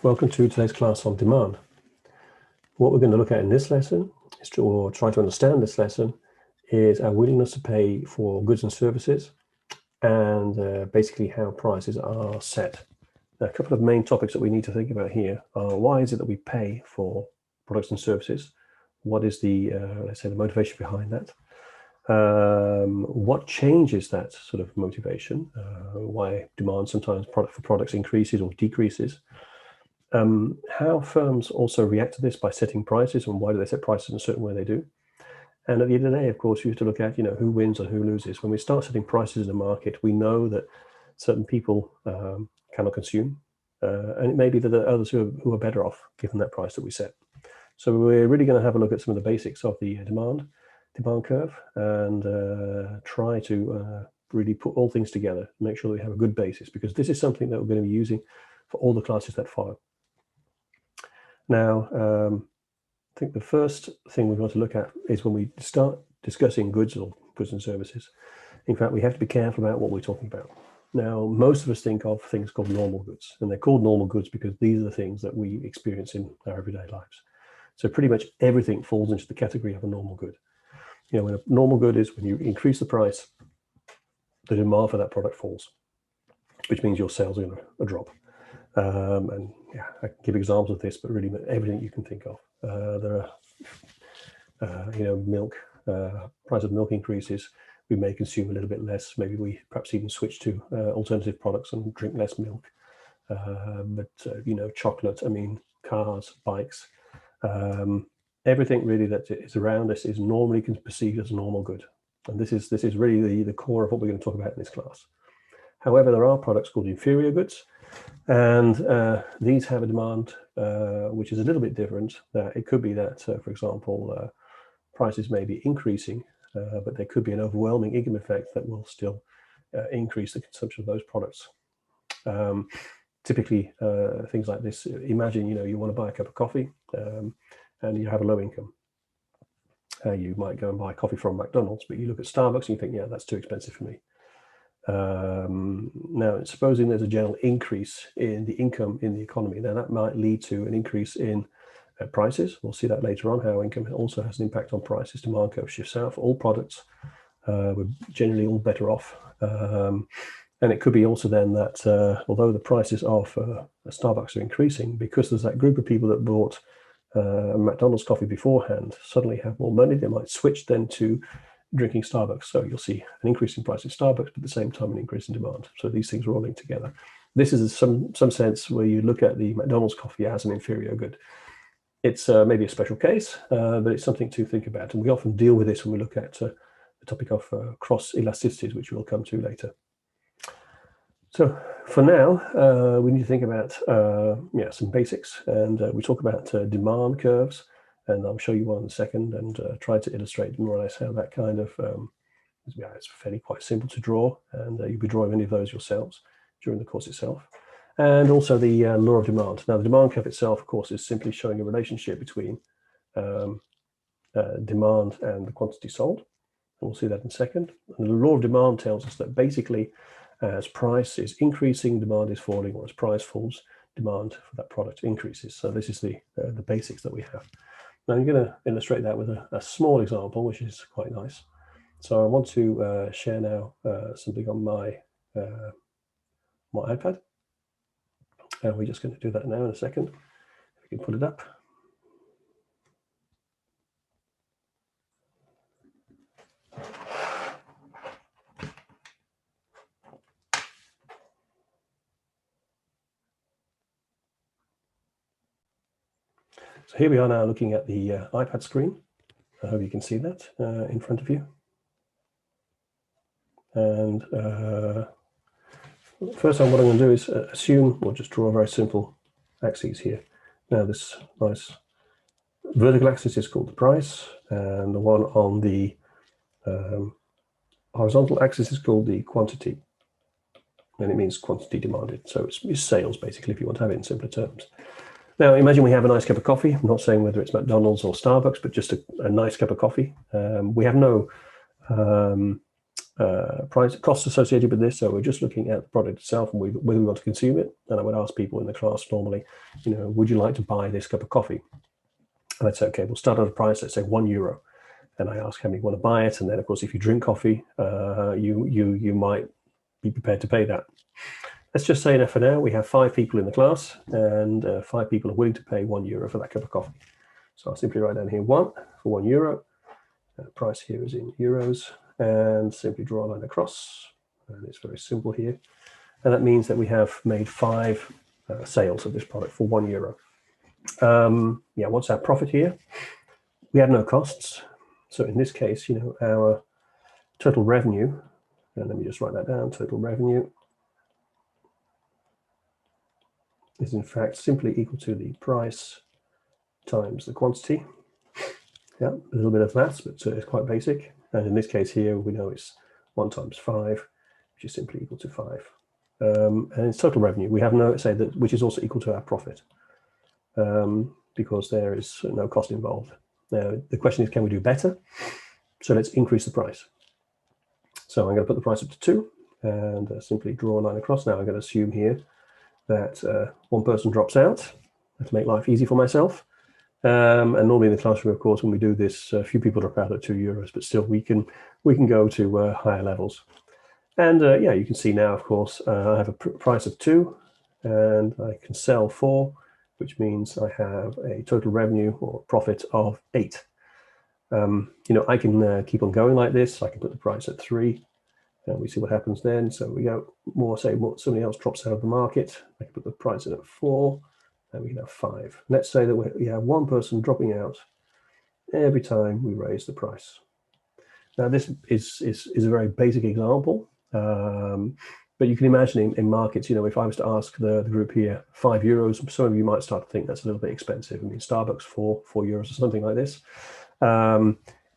Welcome to today's class on demand. What we're going to look at in this lesson is or try to understand this lesson is our willingness to pay for goods and services and basically how prices are set. Now, a couple of main topics that we need to think about here are why is it that we pay for products and services? What is the, let's say, the motivation behind that? What changes that sort of motivation? Why demand sometimes for products increases or decreases? How firms also react to this by setting prices, and why do they set prices in a certain way they do? And at the end of the day, of course, you have to look at, who wins and who loses. When we start setting prices in the market, we know that certain people cannot consume, and it may be that there are others who are better off given that price that we set. So we're really going to have a look at some of the basics of the demand curve and try to really put all things together, make sure that we have a good basis, because this is something that we're going to be using for all the classes that follow. Now, I think the first thing we want to look at is when we start discussing goods and services. In fact, we have to be careful about what we're talking about. Now, most of us think of things called normal goods, and they're called normal goods because these are the things that we experience in our everyday lives. So pretty much everything falls into the category of a normal good. When a normal good is when you increase the price, the demand for that product falls, which means your sales are going to drop. And yeah, I can give examples of this, but really everything you can think of. There are, milk, price of milk increases. We may consume a little bit less. Maybe we perhaps even switch to alternative products and drink less milk. But chocolate, cars, bikes, everything really that is around us is normally perceived as a normal good. And this is really the core of what we're going to talk about in this class. However, there are products called inferior goods, and these have a demand which is a little bit different. It could be that, for example, prices may be increasing, but there could be an overwhelming income effect that will still increase the consumption of those products. Typically, things like this, imagine, you want to buy a cup of coffee and you have a low income. You might go and buy coffee from McDonald's, but you look at Starbucks and you think, yeah, that's too expensive for me. Now, supposing there's a general increase in the income in the economy, now that might lead to an increase in prices. We'll see that later on, how income also has an impact on prices. Demand curve shifts out for all products. We're generally all better off. And it could be also then that although the prices of Starbucks are increasing, because there's that group of people that bought McDonald's coffee beforehand suddenly have more money, they might switch then to drinking Starbucks. So you'll see an increase in price in Starbucks, but at the same time an increase in demand. So these things are all linked together. This is some sense where you look at the McDonald's coffee as an inferior good. It's maybe a special case, but it's something to think about. And we often deal with this when we look at the topic of cross elasticities, which we'll come to later. So for now, we need to think about some basics, and we talk about demand curves. And I'll show you one in a second and try to illustrate more or less how that kind of, it's fairly quite simple to draw, and you'll be drawing any of those yourselves during the course itself. And also the law of demand. Now, the demand curve itself, of course, is simply showing a relationship between demand and the quantity sold. And we'll see that in a second. And the law of demand tells us that basically, as price is increasing, demand is falling, or as price falls, demand for that product increases. So this is the basics that we have. Now I'm going to illustrate that with a small example, which is quite nice. So I want to share now something on my iPad. And we're just going to do that now in a second. If we can put it up. So here we are now looking at the iPad screen. I hope you can see that in front of you. And first what I'm going to do is assume, we'll just draw a very simple axis here. Now this nice vertical axis is called the price, and the one on the horizontal axis is called the quantity. And it means quantity demanded. So it's sales, basically, if you want to have it in simpler terms. Now, imagine we have a nice cup of coffee. I'm not saying whether it's McDonald's or Starbucks, but just a nice cup of coffee. We have no price costs associated with this. So we're just looking at the product itself and whether we want to consume it. And I would ask people in the class normally, would you like to buy this cup of coffee? And I'd say, okay, we'll start at a price, let's say €1. And I ask how many want to buy it. And then, of course, if you drink coffee, you might be prepared to pay that. Let's just say that for now, we have 5 people in the class, and 5 people are willing to pay €1 for that cup of coffee. So I'll simply write down here 1 for €1. Price here is in euros, and simply draw a line across. And it's very simple here. And that means that we have made 5 sales of this product for €1. What's our profit here? We have no costs. So in this case, our total revenue, and let me just write that down, total revenue is in fact simply equal to the price times the quantity. Yeah, a little bit of maths, but it's quite basic. And in this case here, we know it's 1 times 5, which is simply equal to 5. And it's total revenue. We have which is also equal to our profit, because there is no cost involved. Now, the question is, can we do better? So let's increase the price. So I'm going to put the price up to 2 and simply draw a line across. Now I'm going to assume here that 1 person drops out to make life easy for myself. And normally in the classroom, of course, when we do this, a few people drop out at €2, but still we can go to higher levels. And you can see now, of course, I have a price of 2 and I can sell 4, which means I have a total revenue or profit of 8. I can keep on going like this. I can put the price at 3 and we see what happens then. So we go somebody else drops out of the market. I can put the price in at 4 and we can have 5. Let's say that we have 1 person dropping out every time we raise the price. Now this is a very basic example, but you can imagine in markets, if I was to ask the group here €5, some of you might start to think that's a little bit expensive. I mean, Starbucks for €4 or something like this.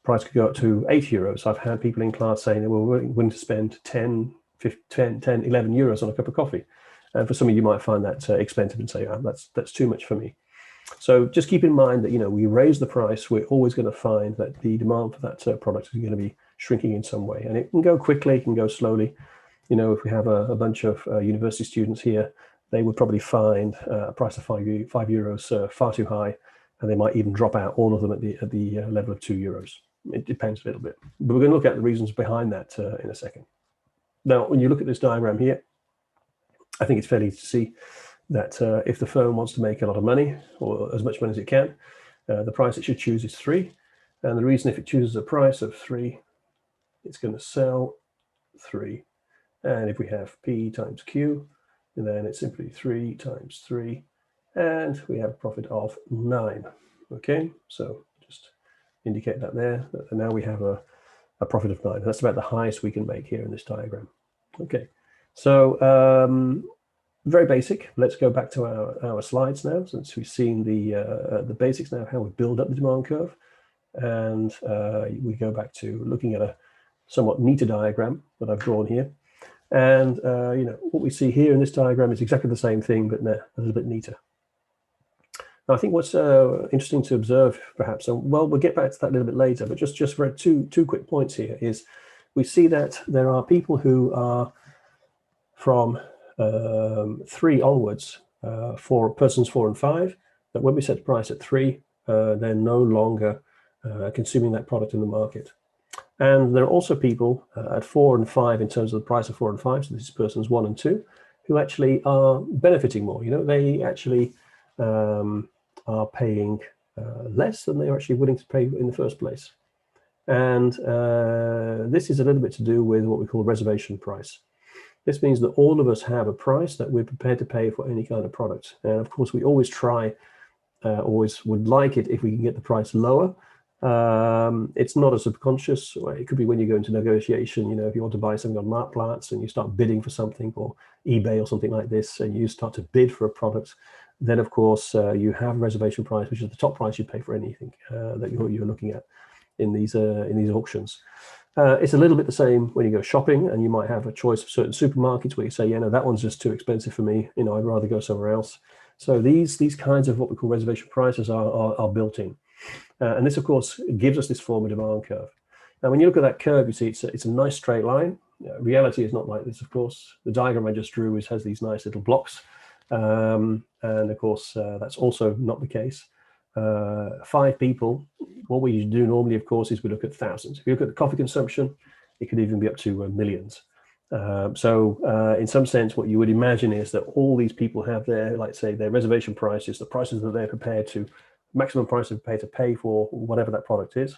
Price could go up to €8. I've had people in class saying they were willing to spend 10, 11 euros on a cup of coffee. And for some of you might find that expensive and say, that's too much for me. So just keep in mind that, we raise the price, we're always going to find that the demand for that product is going to be shrinking in some way. And it can go quickly, it can go slowly. If we have a bunch of university students here, they would probably find a price of €5 far too high, and they might even drop out, all of them at the level of €2. It depends a little bit. But we're going to look at the reasons behind that in a second. Now, when you look at this diagram here, I think it's fairly easy to see that if the firm wants to make a lot of money, or as much money as it can, the price it should choose is 3. And the reason, if it chooses a price of 3, it's going to sell 3. And if we have P times Q, then it's simply 3 times 3. And we have a profit of 9. Okay, so just indicate that there. And now we have a profit of 9. That's about the highest we can make here in this diagram. Okay, so very basic. Let's go back to our slides now, since we've seen the basics now of how we build up the demand curve. And we go back to looking at a somewhat neater diagram that I've drawn here. And what we see here in this diagram is exactly the same thing, but a little bit neater. Now, I think what's interesting to observe, perhaps, and we'll get back to that a little bit later, but just for two quick points here, is we see that there are people who are from 3 onwards, for persons 4 and 5, that when we set the price at 3, they're no longer consuming that product in the market. And there are also people at 4 and 5, in terms of the price of 4 and 5, so this is persons 1 and 2, who actually are benefiting more. They actually are paying less than they're actually willing to pay in the first place. And this is a little bit to do with what we call reservation price. This means that all of us have a price that we're prepared to pay for any kind of product. And of course, we always always would like it if we can get the price lower. It's not a subconscious way. It could be when you go into negotiation, if you want to buy something on Marktplaats and you start bidding for something, or eBay or something like this, and you start to bid for a product, then of course you have reservation price, which is the top price you pay for anything that you're looking at in these auctions. It's a little bit the same when you go shopping, and you might have a choice of certain supermarkets where you say, that one's just too expensive for me. I'd rather go somewhere else. So these kinds of what we call reservation prices are built in. And this, of course, gives us this form of demand curve. Now, when you look at that curve, you see it's a nice straight line. Reality is not like this, of course. The diagram I just drew has these nice little blocks. And of course, that's also not the case. 5 people, what we do normally, of course, is we look at thousands. If you look at the coffee consumption, it could even be up to millions. So in some sense, what you would imagine is that all these people have their, like say, their reservation prices, the prices that they're prepared to, maximum price they're prepared to pay for whatever that product is.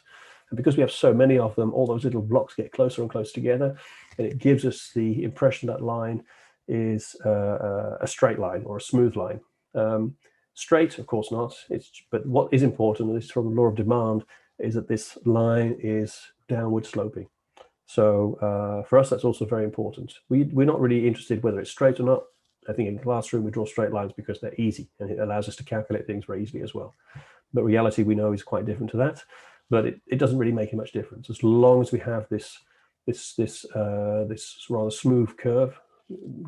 And because we have so many of them, all those little blocks get closer and closer together, and it gives us the impression that line is a straight line or a smooth line. Straight, of course not. But what is important, and this is from the law of demand, is that this line is downward sloping. So for us, that's also very important. We're not really interested whether it's straight or not. I think in classroom we draw straight lines because they're easy and it allows us to calculate things very easily as well. But reality we know is quite different to that. But it doesn't really make much difference as long as we have this rather smooth curve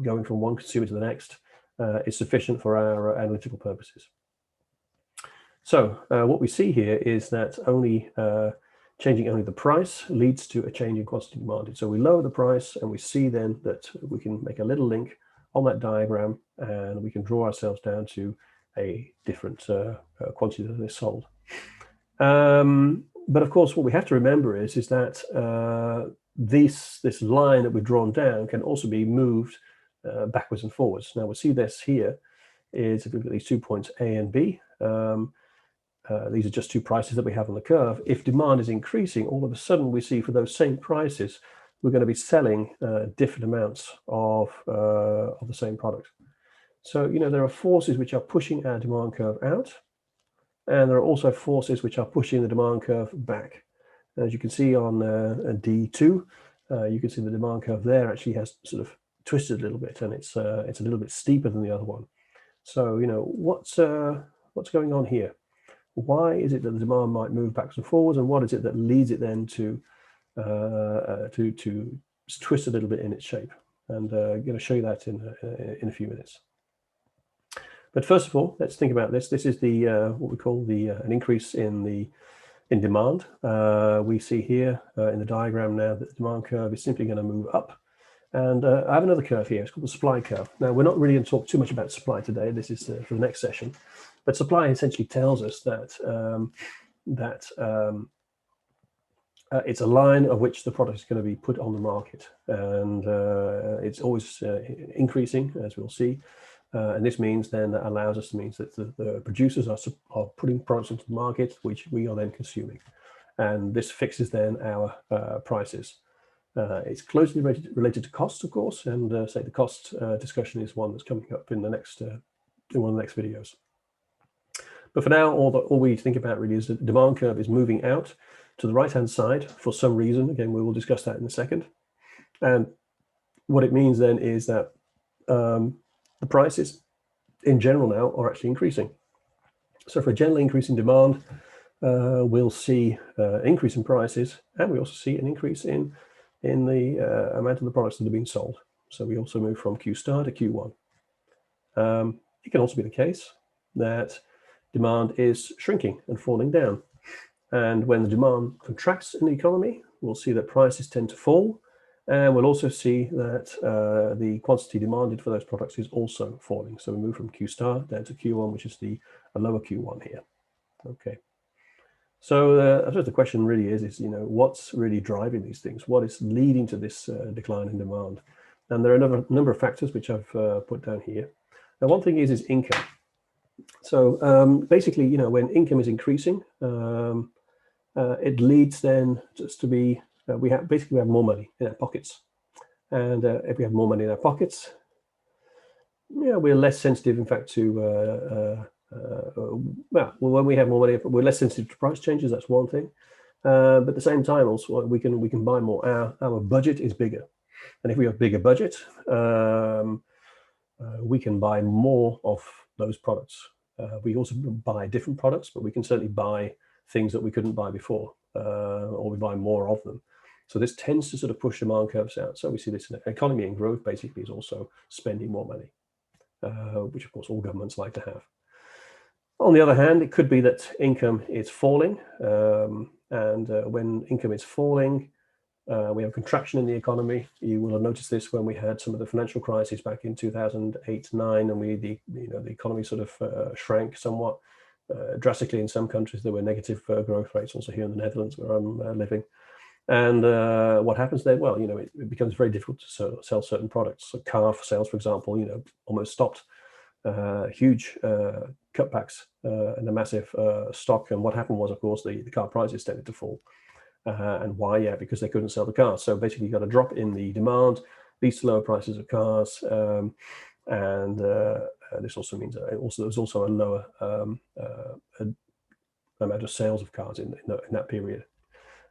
going from one consumer to the next. It's sufficient for our analytical purposes. So what we see here is that changing only the price leads to a change in quantity demanded. So we lower the price and we see then that we can make a little link on that diagram and we can draw ourselves down to a different quantity that is sold. But of course, what we have to remember is that this line that we've drawn down can also be moved backwards and forwards. Now we'll see this here is if we look at these 2 points A and B, these are just 2 prices that we have on the curve. If demand is increasing, all of a sudden we see for those same prices, we're going to be selling different amounts of the same product. So, there are forces which are pushing our demand curve out, and there are also forces which are pushing the demand curve back. As you can see on D2, you can see the demand curve there actually has sort of twisted a little bit, and it's a little bit steeper than the other one. So, what's going on here? Why is it that the demand might move backwards and forwards, and what is it that leads it then to twist a little bit in its shape? And I'm going to show you that in a few minutes. But first of all, let's think about this. This is the what we call an increase in demand. We see here in the diagram now that the demand curve is simply going to move up. And I have another curve here. It's called the supply curve. Now, we're not really going to talk too much about supply today. This is for the next session. But supply essentially tells us that it's a line of which the product is going to be put on the market. And it's always increasing, as we'll see. And this means then that means that the producers are putting products into the market, which we are then consuming. And this fixes then our prices. It's closely related to costs, of course, and say the cost discussion is one that's coming up in the next in one of the next videos. But for now, all we think about really is that the demand curve is moving out to the right-hand side for some reason. Again, we will discuss that in a second. And what it means then is that the prices in general now are actually increasing. So for a general increase in demand, we'll see an increase in prices, and we also see an increase in the amount of the products that are being sold. So we also move from Q star to Q1. It can also be the case that demand is shrinking and falling down. And when the demand contracts in the economy, we'll see that prices tend to fall. And we'll also see that the quantity demanded for those products is also falling. So we move from Q star down to Q1, which is a lower Q1 here. Okay. So I suppose the question really is what's really driving these things? What is leading to this decline in demand? And there are a number of factors which I've put down here. Now, one thing is income. So basically, when income is increasing, it leads then just to be, we have more money in our pockets. And if we have more money in our pockets, we're less sensitive, in fact, to when we have more money, we're less sensitive to price changes. That's one thing. But at the same time, also we can buy more. Our budget is bigger, and if we have a bigger budget, we can buy more of those products. We also buy different products, but we can certainly buy things that we couldn't buy before, or we buy more of them. So this tends to sort of push demand curves out. So we see this in economy and growth basically is also spending more money, which of course all governments like to have. On the other hand, it could be that income is falling, and when income is falling, we have contraction in the economy. You will have noticed this when we had some of the financial crises back in 2008-9, and the economy sort of shrank somewhat drastically in some countries. There were negative growth rates also here in the Netherlands, where I'm living. And what happens then? Well, it becomes very difficult to sell certain products. So car sales, for example, almost stopped. Huge cutbacks and a massive stock. And what happened was, of course, the car prices tended to fall. And why? Yeah, because they couldn't sell the cars. So basically, you got a drop in the demand, leads to lower prices of cars, and this also means there's also a lower amount of sales of cars in that period.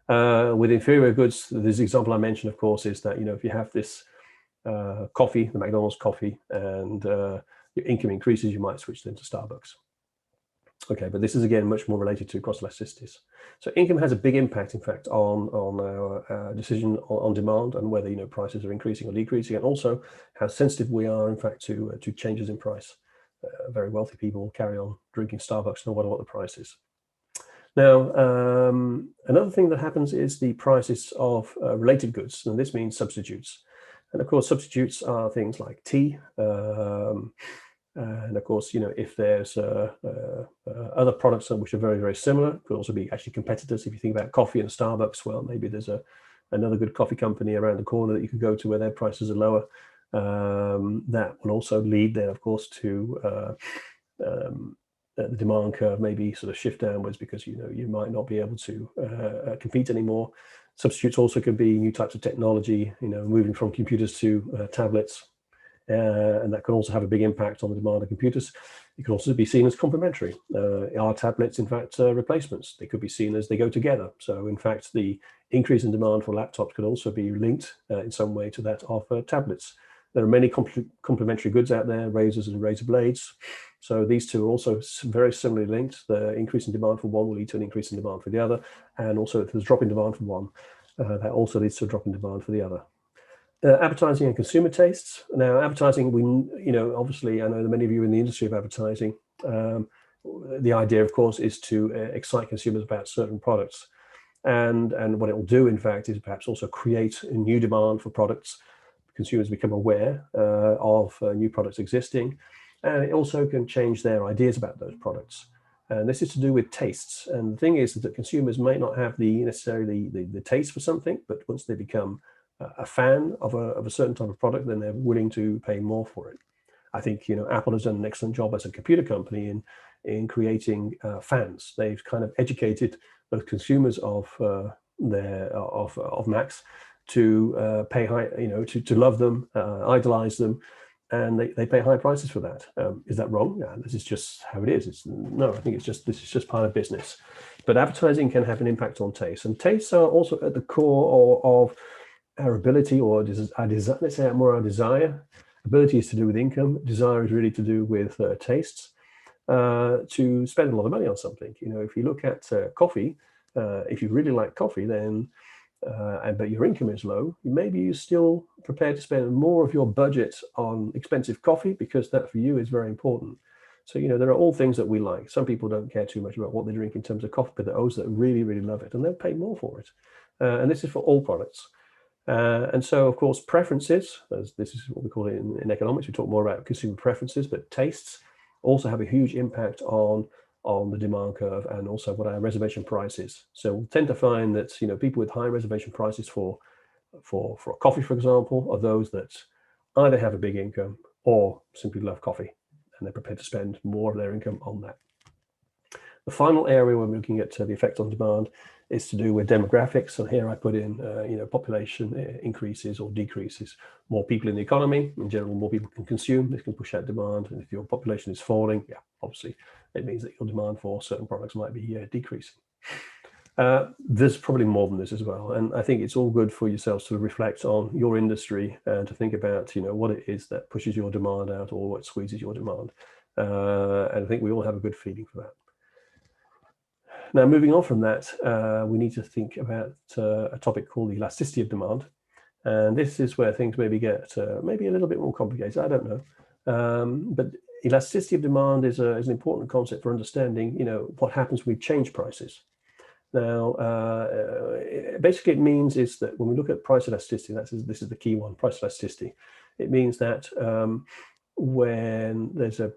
With inferior goods, this example I mentioned, of course, is that if you have this coffee, the McDonald's coffee, and your income increases, you might switch then to Starbucks. Okay, but this is again much more related to cross elasticities. So income has a big impact, in fact, on our decision on demand and whether prices are increasing or decreasing, and also how sensitive we are, in fact, to changes in price. Very wealthy people carry on drinking Starbucks no matter what the price is. Now, another thing that happens is the prices of related goods, and this means substitutes. And of course, substitutes are things like tea. And of course, if there's other products which are very, very similar, could also be actually competitors. If you think about coffee and Starbucks, well, maybe there's another good coffee company around the corner that you could go to where their prices are lower. That will also lead then, of course, to the demand curve maybe sort of shift downwards, because you might not be able to compete anymore. Substitutes also could be new types of technology, moving from computers to tablets. And that can also have a big impact on the demand of computers. It can also be seen as complementary. Are tablets, in fact, replacements? They could be seen as they go together. So, in fact, the increase in demand for laptops could also be linked in some way to that of tablets. There are many complementary goods out there, razors and razor blades. So these two are also very similarly linked. The increase in demand for one will lead to an increase in demand for the other. And also, if there's a drop in demand for one, that also leads to a drop in demand for the other. Advertising and consumer tastes. Now, advertising, obviously, I know that many of you in the industry of advertising, the idea, of course, is to excite consumers about certain products. And what it will do, in fact, is perhaps also create a new demand for products. Consumers become aware of new products existing, and it also can change their ideas about those products. And this is to do with tastes. And the thing is that consumers may not have necessarily the taste for something, but once they become a fan of a certain type of product, then they're willing to pay more for it. I think Apple has done an excellent job as a computer company in creating fans. They've kind of educated both consumers of Macs to pay high, to love them, idolize them, and they pay high prices for that. Is that wrong? Yeah, this is just how it is. No, I think this is just part of business. But advertising can have an impact on taste, and tastes are also at the core of our ability, or our desire. Let's say more our desire. Ability is to do with income. Desire is really to do with tastes. To spend a lot of money on something. If you look at coffee, if you really like coffee, then but your income is low, maybe you're still prepared to spend more of your budget on expensive coffee, because that for you is very important. So there are all things that we like. Some people don't care too much about what they drink in terms of coffee, but there are those that really, really love it, and they'll pay more for it. And this is for all products. And so, of course, preferences, as this is what we call it in economics. We talk more about consumer preferences, but tastes also have a huge impact on the demand curve, and also what our reservation price is. So we'll tend to find that people with high reservation prices for coffee, for example, are those that either have a big income or simply love coffee, and they're prepared to spend more of their income on that. The final area when we're looking at the effect on demand is to do with demographics. And here I put in, population increases or decreases. More people in the economy, in general, more people can consume. This can push out demand. And if your population is falling, yeah, obviously, it means that your demand for certain products might be decreasing. There's probably more than this as well. And I think it's all good for yourselves to reflect on your industry and to think about, what it is that pushes your demand out or what squeezes your demand. And I think we all have a good feeling for that. Now, moving on from that, we need to think about a topic called the elasticity of demand. And this is where things maybe get maybe a little bit more complicated. I don't know. But elasticity of demand is an important concept for understanding, what happens when we change prices. Now, basically, it means is that when we look at price elasticity, this is the key one, price elasticity. It means that when there's a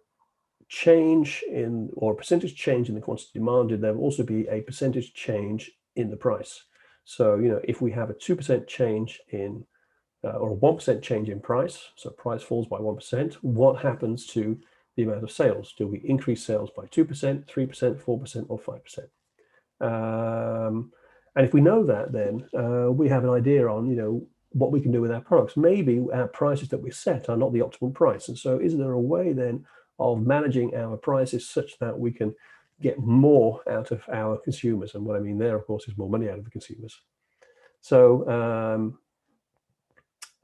change in, or a percentage change in the quantity demanded, there will also be a percentage change in the price. So, if we have a 2% change in, or a 1% change in price, so price falls by 1%, what happens to the amount of sales? Do we increase sales by 2%, 3%, 4%, or 5%? And if we know that, then we have an idea on, what we can do with our products. Maybe our prices that we set are not the optimal price. And so is there a way then of managing our prices such that we can get more out of our consumers? And what I mean there, of course, is more money out of the consumers. So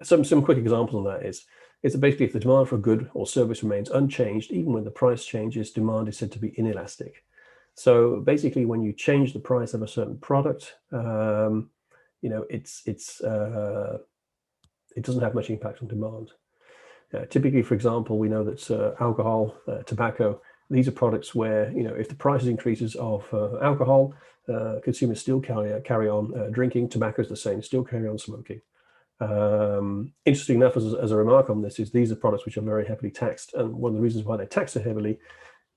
some quick examples on that is that basically if the demand for a good or service remains unchanged, even when the price changes, demand is said to be inelastic. So basically, when you change the price of a certain product, it doesn't have much impact on demand. Typically, for example, we know that alcohol, tobacco, these are products where, if the price increases of alcohol, consumers still carry on drinking. Tobacco is the same, still carry on smoking. Interesting enough, as a remark on this, is these are products which are very heavily taxed. And one of the reasons why they're taxed so heavily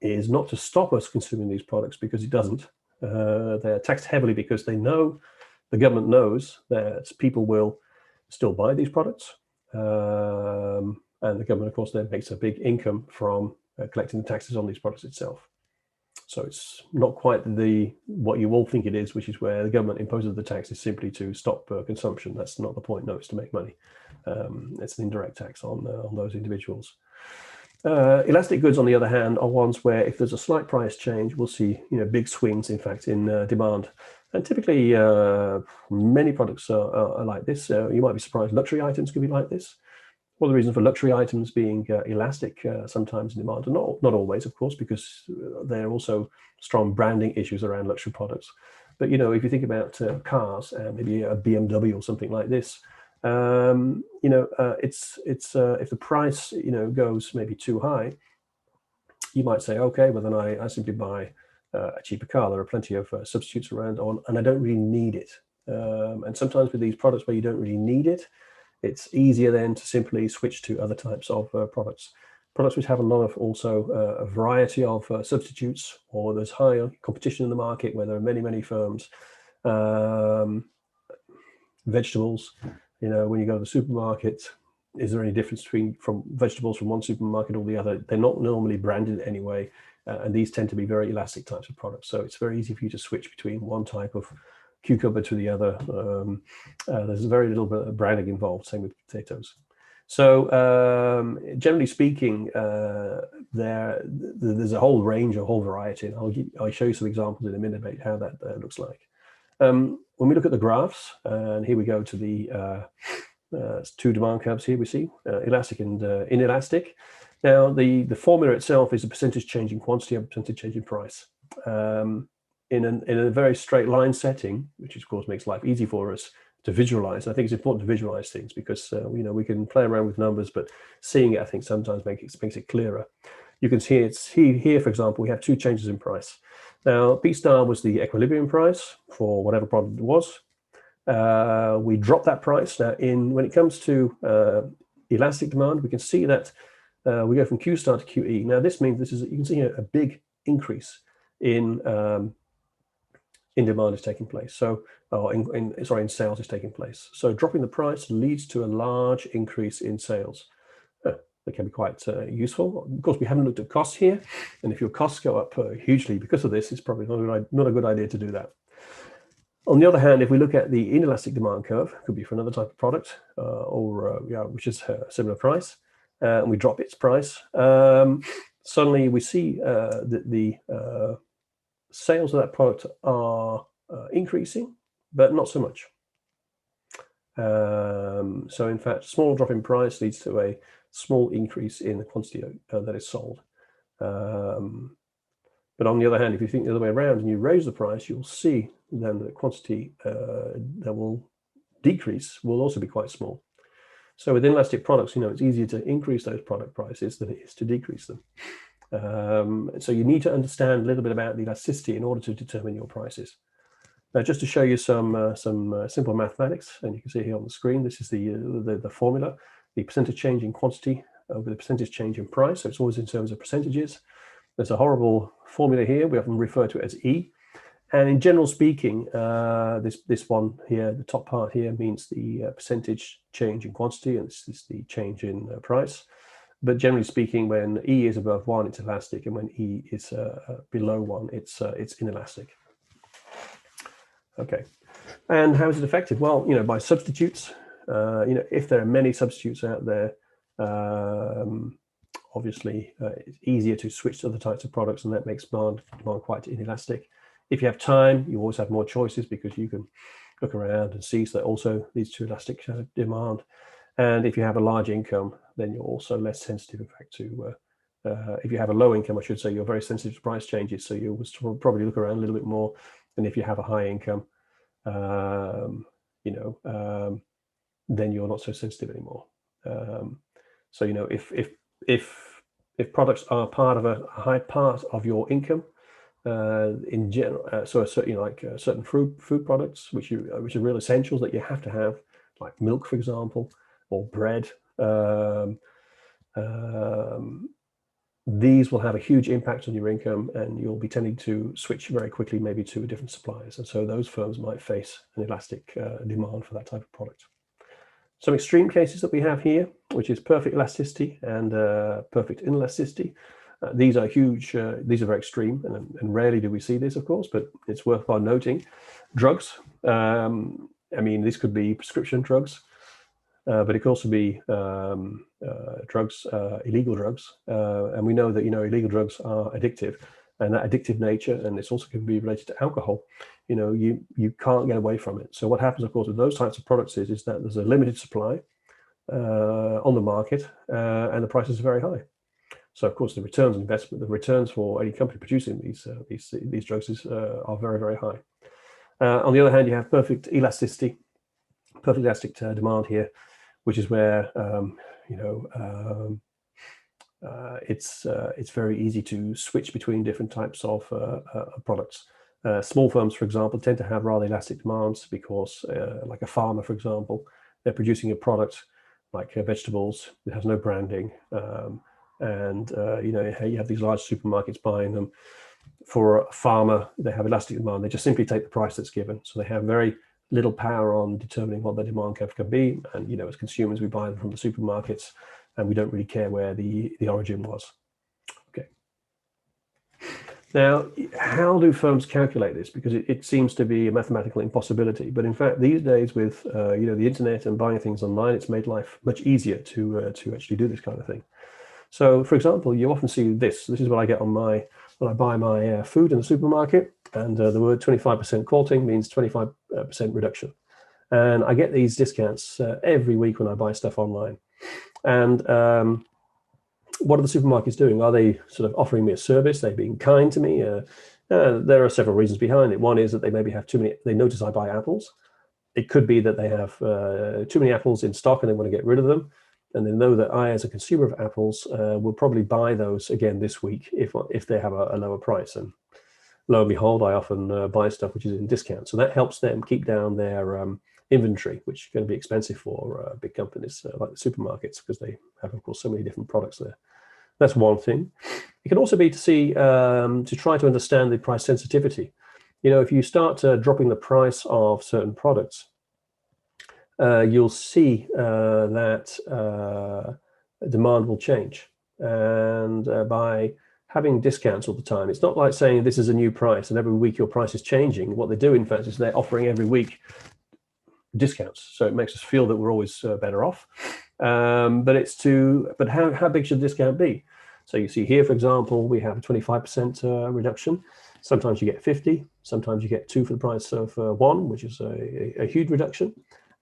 is not to stop us consuming these products, because it doesn't. They're taxed heavily because the government knows that people will still buy these products. And the government, of course, then makes a big income from collecting the taxes on these products itself. So it's not quite what you all think it is, which is where the government imposes the taxes simply to stop consumption. That's not the point. No, it's to make money. It's an indirect tax on those individuals. Elastic goods, on the other hand, are ones where if there's a slight price change, we'll see big swings, in fact, in demand. And typically, many products are like this. You might be surprised luxury items could be like this. One of the reasons for luxury items being elastic sometimes in demand, and not always, of course, because there are also strong branding issues around luxury products. But if you think about cars, maybe a BMW or something like this, it's if the price goes maybe too high, you might say, okay, well then I simply buy a cheaper car. There are plenty of substitutes around and I don't really need it. And sometimes with these products where you don't really need it, it's easier then to simply switch to other types of products which have a lot of also a variety of substitutes, or there's high competition in the market where there are many firms. Vegetables, when you go to the supermarket, is there any difference from vegetables from one supermarket or the other? They're not normally branded anyway, and these tend to be very elastic types of products. So it's very easy for you to switch between one type of cucumber to the other. There's very little bit of branding involved, same with potatoes. So generally speaking, there's a whole range, a whole variety, and I'll show you some examples in a minute about how that looks like. When we look at the graphs, and here we go to the two demand curves here, we see elastic and inelastic. Now, the formula itself is a percentage change in quantity and percentage change in price. In a very straight line setting, which of course makes life easy for us to visualize. I think it's important to visualize things because we can play around with numbers, but seeing it, I think, sometimes makes it clearer. You can see here, for example, we have two changes in price. Now, P star was the equilibrium price for whatever product it was. We drop that price. Now, when it comes to elastic demand, we can see that we go from Q star to QE. Now, this means you can see here a big increase in demand is taking place. So, in sales is taking place. So, dropping the price leads to a large increase in sales. That can be quite useful. Of course, we haven't looked at costs here, and if your costs go up hugely because of this, it's probably not a good idea to do that. On the other hand, if we look at the inelastic demand curve, it could be for another type of product which is a similar price, and we drop its price, suddenly we see that the sales of that product are increasing, but not so much. So in fact, small drop in price leads to a small increase in the quantity that is sold. But on the other hand, if you think the other way around and you raise the price, you'll see then the quantity that will decrease will also be quite small. So with inelastic products, it's easier to increase those product prices than it is to decrease them. So you need to understand a little bit about the elasticity in order to determine your prices. Now, just to show you some simple mathematics, and you can see here on the screen, this is the formula, the percentage change in quantity over the percentage change in price. So it's always in terms of percentages. There's a horrible formula here. We often refer to it as E. And in general speaking, this one here, the top part here, means the percentage change in quantity, and this is the change in price. But generally speaking, when E is above 1, it's elastic, and when E is below 1, it's inelastic. Okay, and how is it affected? Well, by substitutes. If there are many substitutes out there, obviously it's easier to switch to other types of products, and that makes demand quite inelastic. If you have time, you always have more choices because you can look around and see, so that also leads to elastic demand. And if you have a large income, then you're also less sensitive, in fact, to if you have a low income, I should say, you're very sensitive to price changes, so you will probably look around a little bit more than if you have a high income. Then you're not so sensitive anymore. So if products are part of a high part of your income, in general, so certainly like certain food products, which are real essentials that you have to have, like milk, for example, or bread. These will have a huge impact on your income, and you'll be tending to switch very quickly, maybe to different suppliers. And so those firms might face an elastic demand for that type of product. Some extreme cases that we have here, which is perfect elasticity and perfect inelasticity. These are huge, these are very extreme, and rarely do we see this, of course, but it's worthwhile noting. Drugs, this could be prescription drugs, but it could also be drugs, illegal drugs. And we know that, illegal drugs are addictive, and that addictive nature, and this also can be related to alcohol, you can't get away from it. So what happens, of course, with those types of products is that there's a limited supply on the market, and the prices are very high. So, of course, the returns on investment, the returns for any company producing these drugs are very, very high. On the other hand, you have perfect elasticity, perfect elastic demand here, which is where it's very easy to switch between different types of products. Small firms, for example, tend to have rather elastic demands because, like a farmer, for example, they're producing a product like vegetables that has no branding. And you have these large supermarkets buying them. For a farmer, they have elastic demand. They just simply take the price that's given. So they have very little power on determining what their demand curve can be. And, as consumers, we buy them from the supermarkets, and we don't really care where the origin was. Okay. Now, how do firms calculate this? Because it seems to be a mathematical impossibility. But in fact, these days with the internet and buying things online, it's made life much easier to actually do this kind of thing. So, for example, you often see this. This is what I get when I buy my food in the supermarket, and the word 25% quality means 25% reduction. And I get these discounts every week when I buy stuff online. And what are the supermarkets doing? Are they sort of offering me a service? They're being kind to me? There are several reasons behind it. One is that they maybe have too many. They notice I buy apples. It could be that they have too many apples in stock and they want to get rid of them. And they know that I, as a consumer of apples, will probably buy those again this week if they have a lower price. And lo and behold, I often buy stuff which is in discount. So that helps them keep down their inventory, which is going to be expensive for big companies like the supermarkets, because they have, of course, so many different products there. That's one thing. It can also be to try to understand the price sensitivity. If you start dropping the price of certain products, you'll see that demand will change. And by having discounts all the time, it's not like saying this is a new price and every week your price is changing. What they do, in fact, is they're offering every week discounts. So it makes us feel that we're always better off. But how big should the discount be? So you see here, for example, we have a 25% reduction. Sometimes you get 50. Sometimes you get 2 for the price of 1, which is a huge reduction.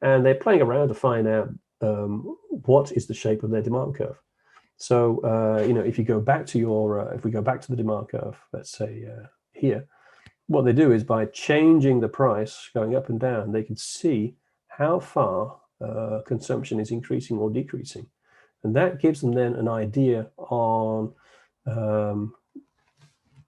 And they're playing around to find out what is the shape of their demand curve. So, if you go back to if we go back to the demand curve, let's say here, what they do is by changing the price, going up and down, they can see how far consumption is increasing or decreasing. And that gives them then an idea on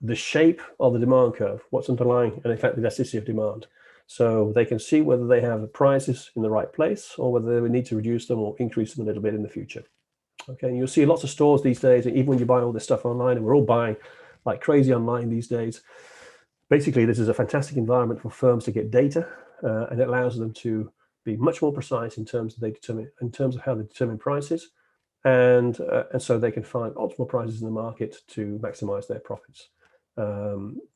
the shape of the demand curve, what's underlying, and in fact, the elasticity of demand. So they can see whether they have the prices in the right place or whether they need to reduce them or increase them a little bit in the future. Okay, and you'll see lots of stores these days, even when you buy all this stuff online, and we're all buying like crazy online these days. Basically, this is a fantastic environment for firms to get data, and it allows them to be much more precise in terms of how they determine prices, and so they can find optimal prices in the market to maximize their profits.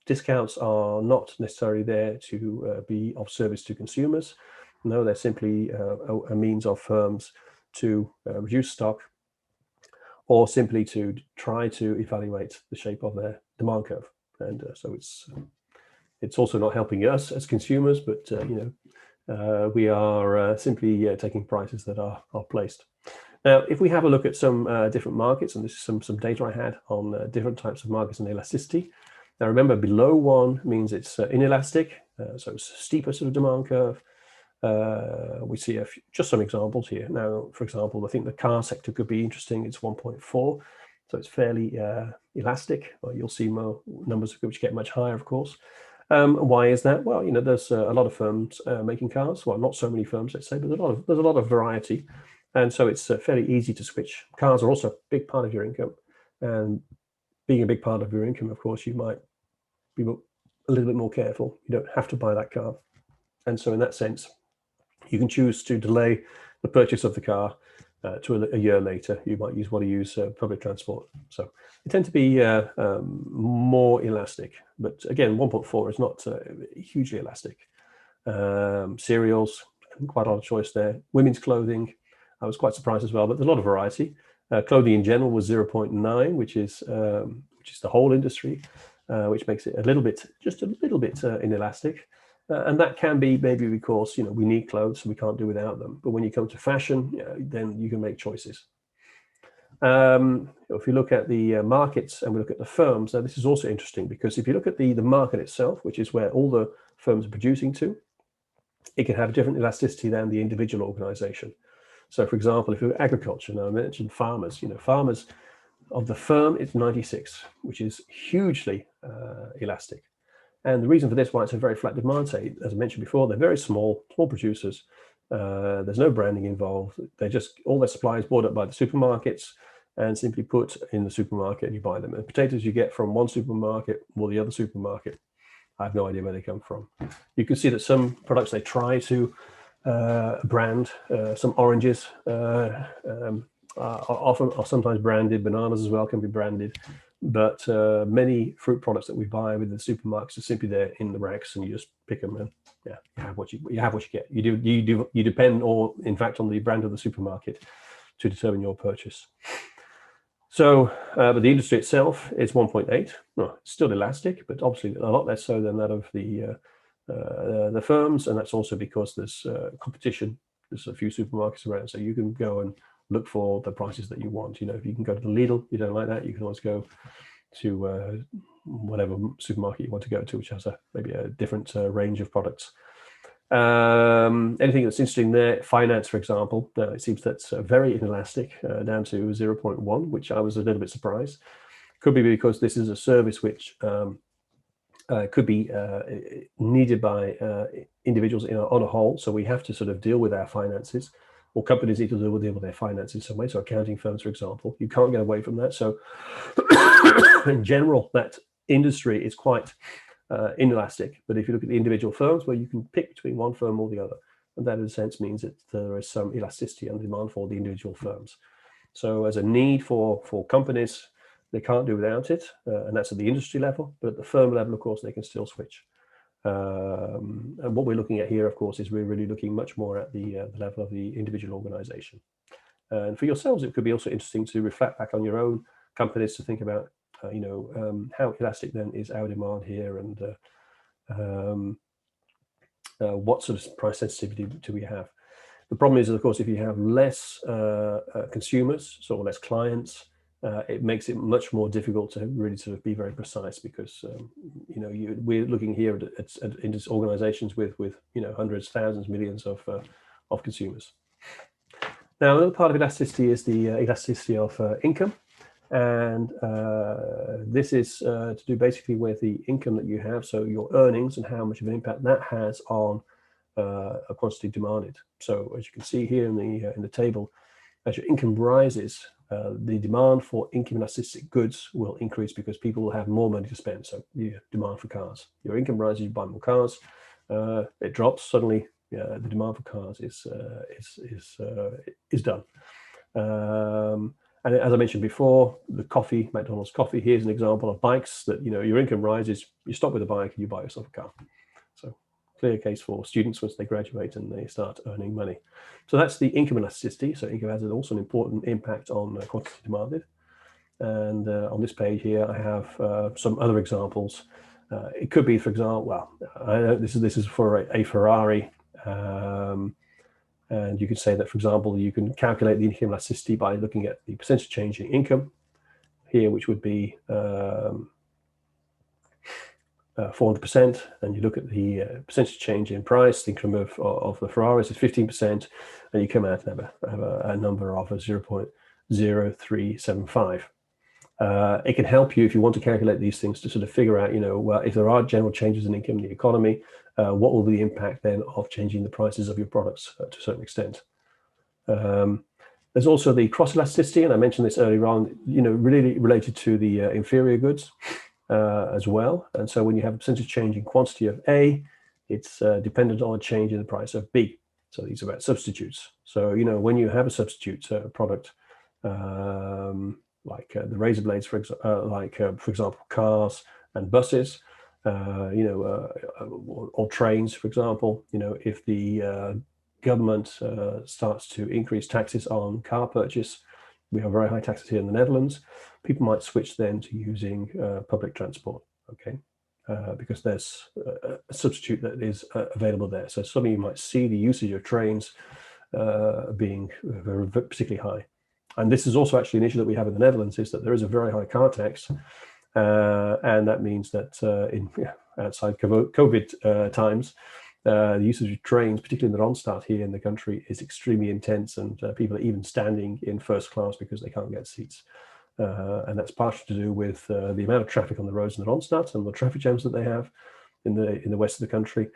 Discounts are not necessarily there to be of service to consumers. No, they're simply a means of firms to reduce stock, or simply to try to evaluate the shape of their demand curve. And so it's also not helping us as consumers, but we are simply taking prices that are placed. Now, if we have a look at some different markets, and this is some data I had on different types of markets and elasticity. Now, remember, below 1 means it's inelastic, so it's a steeper sort of demand curve. We see just some examples here. Now, for example, I think the car sector could be interesting. It's 1.4, so it's fairly elastic. You'll see more numbers which get much higher, of course. Why is that? Well, there's a lot of firms making cars. Well, not so many firms, let's say, but there's a lot of variety. And so it's fairly easy to switch. Cars are also a big part of your income. And being a big part of your income, of course, you might be a little bit more careful. You don't have to buy that car. And so in that sense, you can choose to delay the purchase of the car to a year later. You might want to use public transport. So they tend to be more elastic. But again, 1.4 is not hugely elastic. Cereals, quite a lot of choice there. Women's clothing, I was quite surprised as well, but there's a lot of variety. Clothing in general was 0.9, which is the whole industry, which makes it just a little bit inelastic. And that can be maybe because we need clothes, so we can't do without them. But when you come to fashion, then you can make choices. If you look at the markets and we look at the firms, now this is also interesting, because if you look at the market itself, which is where all the firms are producing to, it can have different elasticity than the individual organization. So, for example, if you're agriculture, now I mentioned farmers, farmers of the firm, it's 96, which is hugely elastic. And the reason for this, why it's a very flat demand, say, as I mentioned before, they're very small producers. There's no branding involved. All their supply is bought up by the supermarkets and simply put in the supermarket, and you buy them. And potatoes you get from one supermarket or the other supermarket, I have no idea where they come from. You can see that some products they try to brand. Some oranges are sometimes branded. Bananas as well can be branded. But many fruit products that we buy with the supermarkets are simply there in the racks, and you just pick them, and you have what you get. You depend, or in fact, on the brand of the supermarket to determine your purchase. So, but the industry itself is 1.8. Well, it's still elastic, but obviously a lot less so than that of the firms, and that's also because there's competition. There's a few supermarkets around, so you can go and look for the prices that you want. If you can go to the Lidl, you don't like that, you can always go to whatever supermarket you want to go to, which has maybe a different range of products. Anything that's interesting there, finance, for example, it seems that's very inelastic, down to 0.1, which I was a little bit surprised. Could be because this is a service which could be needed by individuals on a whole. So we have to sort of deal with our finances, or companies need to deal with their finances in some way. So accounting firms, for example, you can't get away from that. So in general, that industry is quite inelastic. But if you look at the individual firms, where you can pick between one firm or the other, and that in a sense means that there is some elasticity and demand for the individual firms. So as a need for companies, they can't do without it, and that's at the industry level. But at the firm level, of course, they can still switch. And what we're looking at here, of course, is we're really looking much more at the level of the individual organization. And for yourselves, it could be also interesting to reflect back on your own companies, to think about, how elastic then is our demand here, and what sort of price sensitivity do we have. The problem is, of course, if you have less consumers, so less clients, it makes it much more difficult to really sort of be very precise, because we're looking here at organizations with hundreds, thousands, millions of consumers. Now, another part of elasticity is the elasticity of income. And this is to do basically with the income that you have, so your earnings and how much of an impact that has on a quantity demanded. So as you can see here in the table, as your income rises, the demand for income elastic goods will increase because people will have more money to spend. So you demand for cars. Your income rises, you buy more cars. It drops suddenly. The demand for cars is done. And as I mentioned before, the coffee, McDonald's coffee, here's an example of bikes that, your income rises, you stop with a bike and you buy yourself a car. So clear case for students once they graduate and they start earning money. So that's the income elasticity. So income has also an important impact on quantity demanded. And on this page here, I have some other examples. It could be, for example, well, I know this is for a Ferrari. And you could say that, for example, you can calculate the income elasticity by looking at the percentage change in income here, which would be 400%. And you look at the percentage change in price. The income of the Ferraris is 15%, and you come out and have a number of 0.0375. It can help you if you want to calculate these things to sort of figure out, well, if there are general changes in income in the economy, what will be the impact then of changing the prices of your products to a certain extent. There's also the cross elasticity, and I mentioned this earlier on, really related to the inferior goods as well. And so when you have a percentage change in quantity of A, it's dependent on a change in the price of B. So these are about substitutes. So, when you have a substitute product, like the razor blades, for example, cars and buses, or trains, for example. If the government starts to increase taxes on car purchase, we have very high taxes here in the Netherlands, people might switch then to using public transport, okay? Because there's a substitute that is available there. So suddenly you might see the usage of trains being particularly high. And this is also actually an issue that we have in the Netherlands, is that there is a very high car tax. And that means that outside COVID times, the usage of trains, particularly in the Randstad here in the country, is extremely intense, and people are even standing in first class because they can't get seats. And that's partially to do with the amount of traffic on the roads in the Randstad and the traffic jams that they have in the west of the country.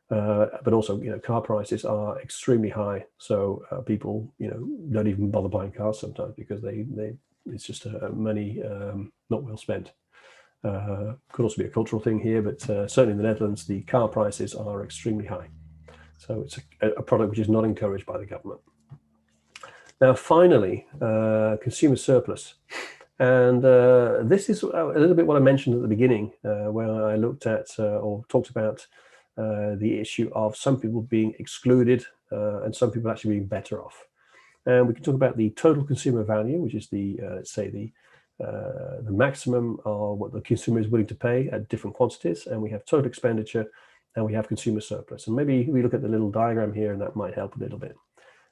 But also, car prices are extremely high, so people, don't even bother buying cars sometimes because it's just money not well spent. Could also be a cultural thing here, but certainly in the Netherlands, the car prices are extremely high. So it's a product which is not encouraged by the government. Now, finally, consumer surplus. And this is a little bit what I mentioned at the beginning, when I looked at or talked about the issue of some people being excluded and some people actually being better off. And we can talk about the total consumer value, which is the, let's say, the maximum of what the consumer is willing to pay at different quantities. And we have total expenditure, and we have consumer surplus. And maybe we look at the little diagram here, and that might help a little bit.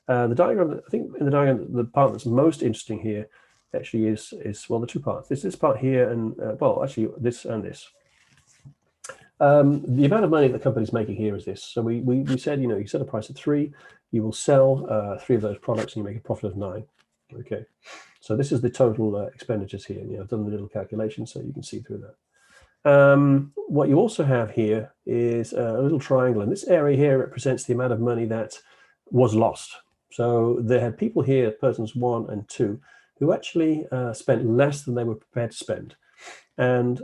The diagram, I think in the diagram, the part that's most interesting here actually is well, the two parts. This part here, and well, actually this and this. The amount of money the company's making here is this. So we said, you set a price at 3, you will sell 3 of those products, and you make a profit of 9. Okay, so this is the total expenditures here. And I've done the little calculation so you can see through that. What you also have here is a little triangle, and this area here represents the amount of money that was lost. So there had people here, persons 1 and 2, who actually spent less than they were prepared to spend. And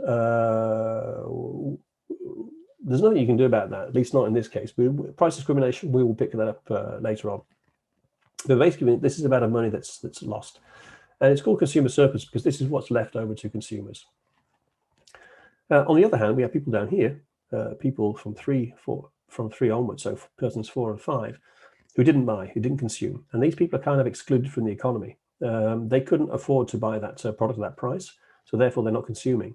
there's nothing you can do about that, at least not in this case. Price discrimination, we will pick that up later on. But basically, this is about money that's lost. And it's called consumer surplus because this is what's left over to consumers. On the other hand, we have people down here, people from 3 onwards, so persons 4 and 5, who didn't buy, who didn't consume. And these people are kind of excluded from the economy. They couldn't afford to buy that product at that price, so therefore they're not consuming.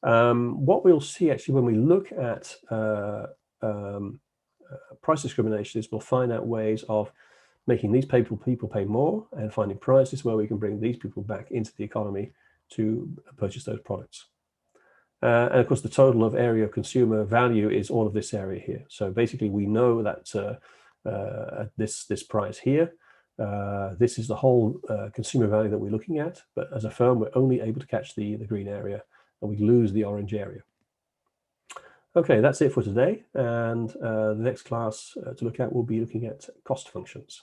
What we'll see actually when we look at price discrimination is we'll find out ways of making these people pay more and finding prices where we can bring these people back into the economy to purchase those products. And of course, the total of area of consumer value is all of this area here. So basically, we know that at this price here, This is the whole consumer value that we're looking at, but as a firm, we're only able to catch the green area, and we lose the orange area. Okay, that's it for today, and the next class to look at will be looking at cost functions.